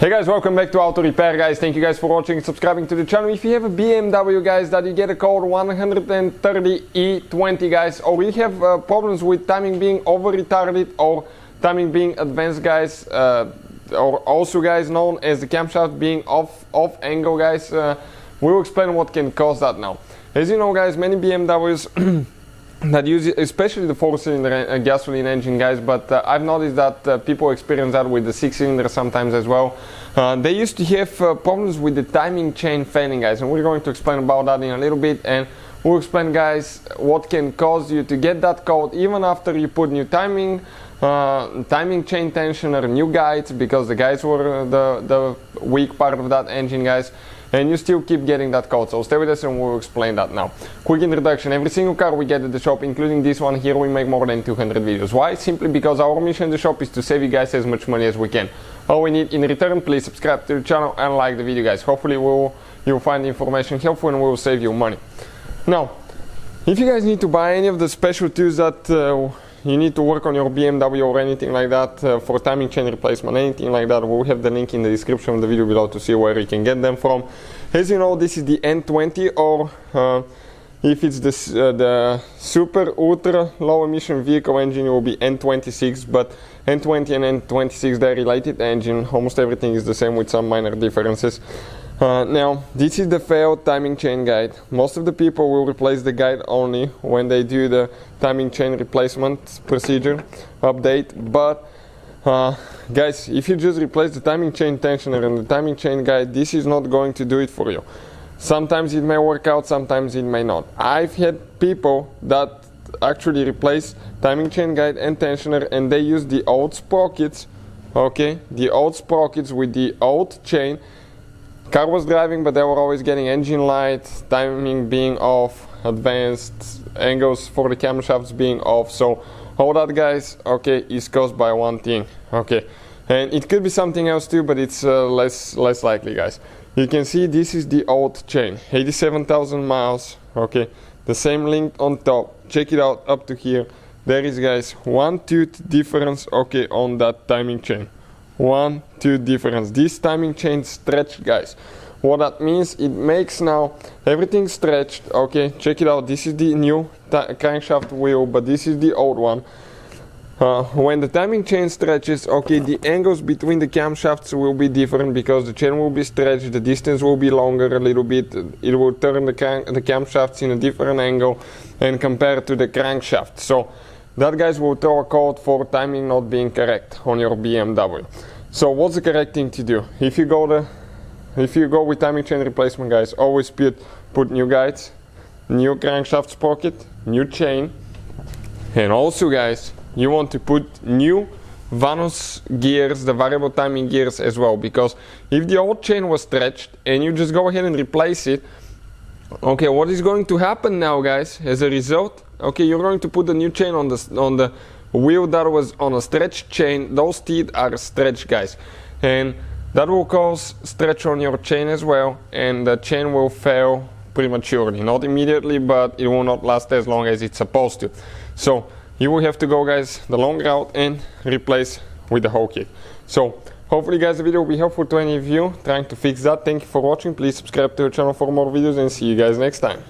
Hey guys, welcome back to Auto Repair guys. Thank you guys for watching and subscribing to the channel. If you have a BMW guys, that you get a code 130E20 guys, or you have problems with timing being over retarded or timing being advanced guys, or also guys known as the camshaft being off angle guys, we will explain what can cause that now. As you know guys, many BMWs that use it, especially the 4-cylinder gasoline engine guys, but I've noticed that people experience that with the 6-cylinder sometimes as well. They used to have problems with the timing chain failing guys, and we're going to explain about that in a little bit, and we'll explain guys what can cause you to get that code even after you put new timing chain tensioner, new guides, because the guides were the weak part of that engine guys, and you still keep getting that code. So stay with us and we'll explain that now. Quick introduction: every single car we get at the shop, including this one here, we make more than 200 videos. Why? Simply because our mission in the shop is to save you guys as much money as we can. All we need in return, please subscribe to the channel and like the video guys. Hopefully you'll find the information helpful and we'll save you money. Now, if you guys need to buy any of the special tools that you need to work on your BMW or anything like that, for timing chain replacement, anything like that, we'll have the link in the description of the video below to see where you can get them from. As you know, this is the N20, or if it's the super ultra low emission vehicle engine, it will be N26, but N20 and N26, they're related engine. Almost everything is the same with some minor differences. Now, this is the failed timing chain guide. Most of the people will replace the guide only when they do the timing chain replacement procedure update, but guys, if you just replace the timing chain tensioner and the timing chain guide, this is not going to do it for you. Sometimes it may work out, sometimes it may not. I've had people that actually replace timing chain guide and tensioner, and they use the old sprockets, okay, the old sprockets with the old chain. Car was driving, but they were always getting engine light, timing being off, advanced angles for the camshafts being off. So all that guys, okay, is caused by one thing, okay, and it could be something else too, but it's less likely guys. You can see this is the old chain, 87,000 miles, okay, the same link on top. Check it out up to here. There is guys 1 tooth difference, okay, on that timing chain. 1 tooth difference. This timing chain stretched guys. What that means, it makes now everything stretched, okay. Check it out, this is the new crankshaft wheel, but this is the old one. When the timing chain stretches, okay, the angles between the camshafts will be different because the chain will be stretched, the distance will be longer a little bit, it will turn the camshafts in a different angle and compared to the crankshaft. So that guys will throw a code for timing not being correct on your BMW. So what's the correct thing to do? If you go with timing chain replacement guys, always put new guides, new crankshaft sprocket, new chain, and also guys, you want to put new Vanos gears, the variable timing gears as well, because if the old chain was stretched and you just go ahead and replace it, okay, what is going to happen now guys, as a result, okay, you're going to put the new chain on the wheel that was on a stretched chain. Those teeth are stretched guys, and that will cause stretch on your chain as well, and the chain will fail prematurely. Not immediately, but it will not last as long as it's supposed to. So you will have to go guys the long route and replace with the whole kit. So hopefully guys the video will be helpful to any of you trying to fix that. Thank you for watching. Please subscribe to the channel for more videos and see you guys next time.